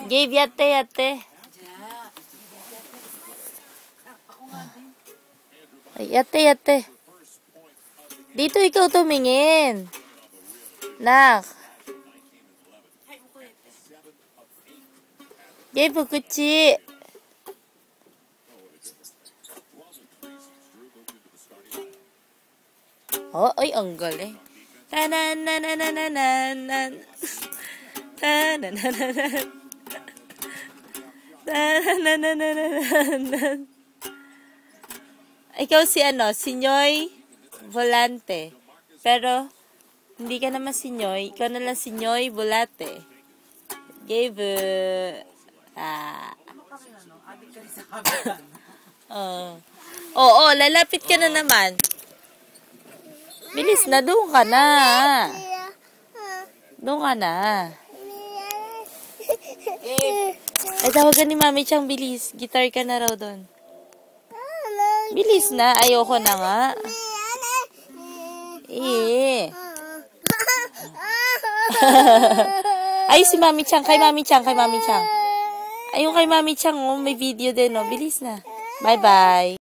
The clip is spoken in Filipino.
Gabe, yate. Ay, yate. Dito ikaw tumingin. Nak. Gabe, kuchi. Oh, ay, ang galing. Tanananananan. Tanananananan. Ikaw si Sinyoy Volante. Pero, hindi ka naman Sinyoy. Ikaw na lang Sinyoy Volante. Gabe. Oo, lalapit ka na naman. Bilis na, doon ka na. Doon ka na. Ay, tawagan ni Mami Chang, bilis. Guitar ka na raw doon. Bilis na, ayoko na nga. Ay, si Mami Chang, kay Mami Chang. Ayun kay Mami Chang, may video din, Bilis na. Bye-bye.